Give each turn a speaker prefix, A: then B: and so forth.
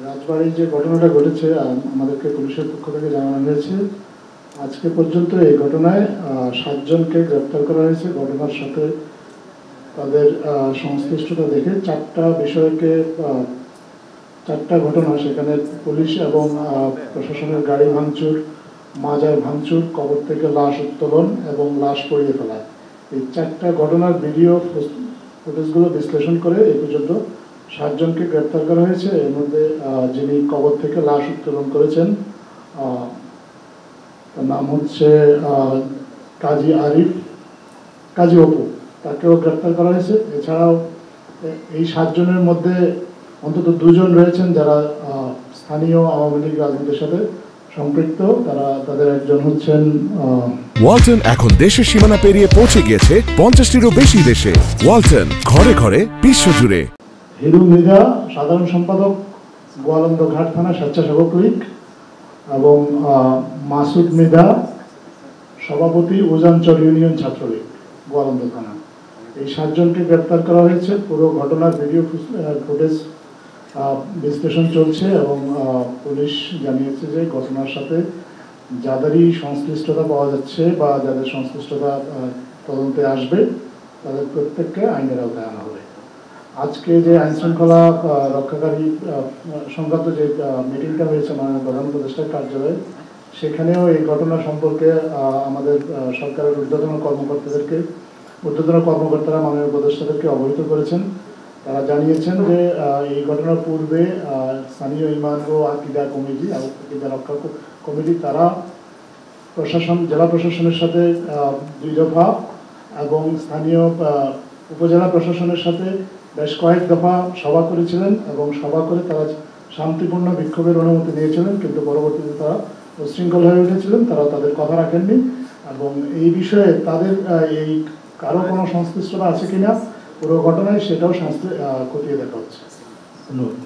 A: রাজবাড়ির যে ঘটনাটা ঘটেছে আমাদেরকে পুলিশের পক্ষ থেকে জানানো হয়েছে আজকে পর্যন্ত এই ঘটনায় 7 জনকে গ্রেপ্তার করা হয়েছে। ঘটনার সাথে তাদের সংশ্লিষ্টতা দেখে 4টা বিষয়কে 4টা ঘটনা সেখানে পুলিশ এবং প্রশাসনের গাড়ি ভাঙচুর, মাজার ভাঙচুর, কবর থেকে লাশ উত্তোলন এবং লাশ পড়িয়ে ফেলা, এই 4টা ঘটনার ভিডিও ফুটেজগুলো বিশ্লেষণ করে এই পর্যন্ত 7 জনকে গ্রেপ্তার করা হয়েছে। এর মধ্যে যিনি কবর থেকে লাশ উত্তোলন করেছেন তার নাম হচ্ছে কাজী আরিফ, কাজী অপু, তাকেও গ্রেপ্তার করা হয়েছে। এছাড়াও এই 7 জনের মধ্যে অন্তত 2 জন রয়েছেন যারা স্থানীয় আওয়ামী লীগ রাজনীতির সাথে সম্পৃক্ত। তাদের একজন হচ্ছেন
B: ওয়ালটন এখন দেশের সীমানা পেরিয়ে পৌঁছে গিয়েছে 50টিরও বেশি দেশে। ওয়ালটন, ঘরে ঘরে বিশ্বজুড়ে।
A: হিরু মৃধা, সাধারণ সম্পাদক গোয়ালন্দ ঘাট থানা স্বেচ্ছাসেবক লীগ, এবং মাসুদ মৃধা, সভাপতি উজানচর ইউনিয়ন ছাত্রলীগ গোয়ালন্দ থানা। এই 7 জনকে গ্রেপ্তার করা হয়েছে। পুরো ঘটনার ভিডিও ফুটেজ বিশ্লেষণ চলছে এবং পুলিশ জানিয়েছে যে ঘটনার সাথে যাদেরই সংশ্লিষ্টতা পাওয়া যাচ্ছে বা যাদের সংশ্লিষ্টতা তদন্তে আসবে তাদের প্রত্যেককে আইনের আওতায় আনা হবে। আজকে যে আইন শৃঙ্খলা রক্ষাকারী সংক্রান্ত যে মিটিংটা হয়েছে মাননীয় প্রধান উপদেষ্টার কার্যালয়ে, সেখানেও এই ঘটনা সম্পর্কে আমাদের সরকারের ঊর্ধ্বতন কর্মকর্তারা মাননীয় উপদেষ্টাদেরকে অবহিত করেছেন। তারা জানিয়েছেন যে এই ঘটনার পূর্বে স্থানীয় ইমান ও আকিদা কমিটি, আকিদা রক্ষা কমিটি, তারা জেলা প্রশাসনের সাথে 2 দফা এবং স্থানীয় উপজেলা প্রশাসনের সাথে বেশ কয়েক দফা সভা করেছিলেন এবং সভা করে তারা শান্তিপূর্ণ বিক্ষোভের অনুমতি নিয়েছিলেন, কিন্তু পরবর্তীতে তারা উচ্ছৃঙ্খল হয়ে উঠেছিলেন। তারা তাদের কথা রাখেননি এবং এই বিষয়ে তাদের এই কারো কোনো সংশ্লিষ্টতা আছে কিনা পুরো ঘটনায় সেটাও খতিয়ে দেখা হচ্ছে। ধন্যবাদ।